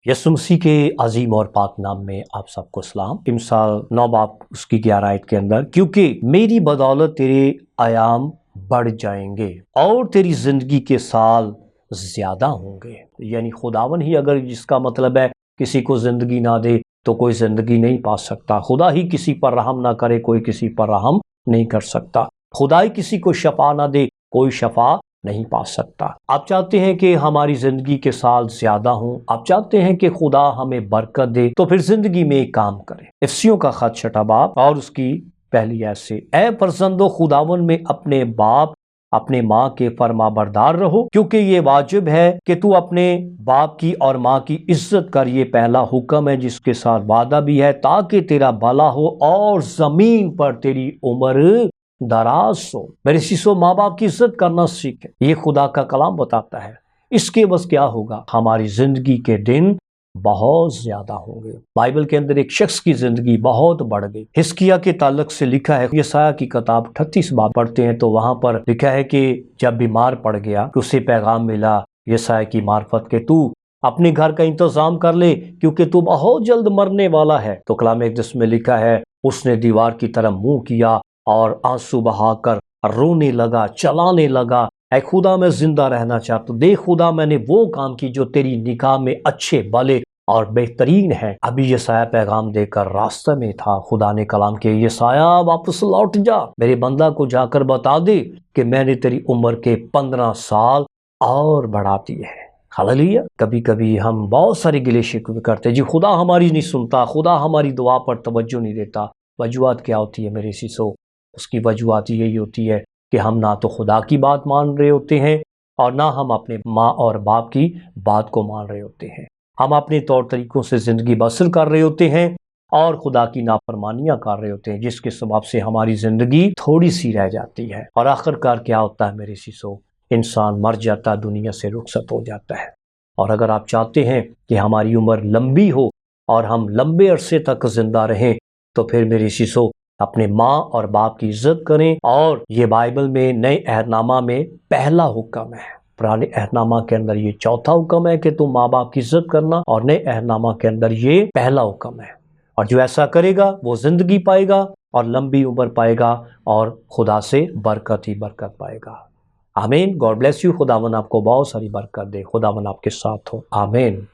यसु मसीह के अजीम और पाक नाम में आप सबको सलाम। इमसाल 9 बाब उसकी 11 आयत के अंदर, क्योंकि मेरी बदौलत तेरे आयाम बढ़ जाएंगे और तेरी जिंदगी के साल ज्यादा होंगे। यानी खुदावन ही अगर जिसका मतलब है किसी को जिंदगी ना दे तो कोई जिंदगी नहीं पा सकता। खुदा ही किसी पर रहम ना करे, कोई किसी पर रहम नहीं कर सकता। खुदा ही किसी को शफा ना दे, कोई शफा नहीं पा सकता। आप चाहते हैं कि हमारी जिंदगी के साल ज्यादा हों, आप चाहते हैं कि खुदा हमें बरकत दे, तो फिर जिंदगी में एक काम करें। इफ्सियों का खत 6 बाब और उसकी पहली आयत से, ऐ फरजंदो खुदावन में अपने बाप अपने माँ के फरमा बरदार रहो, क्योंकि ये वाजिब है कि तू अपने बाप की और माँ की इज्जत कर। ये पहला हुक्म है जिसके साथ वादा भी है, ताकि तेरा भला हो और जमीन पर तेरी उम्र दराज हो। मेरे शीशो, माँ बाप की इज्जत करना सीखे। ये खुदा का कलाम बताता है। इसके बस क्या होगा, हमारी जिंदगी के दिन बहुत ज्यादा होंगे। बाइबल के अंदर एक शख्स की जिंदगी बहुत बढ़ गई। हिस्किया के ताल्लुक से लिखा है, यशायाह की किताब 38 बाब पढ़ते हैं तो वहां पर लिखा है कि जब बीमार पड़ गया तो उसे पैगाम मिला यशायाह की मार्फत के तू अपने घर का इंतजाम कर ले, क्योंकि तू बहुत जल्द मरने वाला है। तो कलाम एकदस में लिखा है, उसने दीवार की तरफ मुंह किया और आंसू बहाकर रोने लगा, चलाने लगा, ऐ खुदा मैं जिंदा रहना चाहता हूँ। देख खुदा, मैंने वो काम की जो तेरी निगाह में अच्छे भले और बेहतरीन है। अभी यशायाह पैगाम देकर रास्ते में था, खुदा ने कलाम किया, यशायाह वापस लौट जा, मेरे बंदा को जाकर बता दे कि मैंने तेरी उम्र के 15 साल और बढ़ा दिए हैं। हालेलुया। कभी कभी हम बहुत सारे गिले शिकवे करते हैं, जी खुदा हमारी नहीं सुनता, खुदा हमारी दुआ पर तवज्जो नहीं देता। वजूहत क्या होती है मेरे शीशो? उसकी वजूहत यही होती है कि हम ना तो खुदा की बात मान रहे होते हैं और ना हम अपने माँ और बाप की बात को मान रहे होते हैं। हम अपने तौर तरीकों से ज़िंदगी बसर कर रहे होते हैं और खुदा की नाफरमानियाँ कर रहे होते हैं, जिसके सबब से हमारी ज़िंदगी थोड़ी सी रह जाती है। और आखिरकार क्या होता है मेरे शीशो? इंसान मर जाता, दुनिया से रुखसत हो जाता है। और अगर आप चाहते हैं कि हमारी उम्र लंबी हो और हम लंबे अरसे तक जिंदा रहें, तो फिर मेरे शीशो अपने माँ और बाप की इज्जत करें। और ये बाइबल में नए अहदनामा में पहला हुक्म है। पुराने अहदनामा के अंदर ये चौथा हुक्म है कि तुम माँ बाप की इज्जत करना, और नए अहदनामा के अंदर ये पहला हुक्म है। और जो ऐसा करेगा वो जिंदगी पाएगा और लंबी उम्र पाएगा और खुदा से बरकत ही बरकत पाएगा। आमीन। God bless you. खुदावन आपको बहुत सारी बरकत दे। खुदावन आपके साथ हो। आमीन।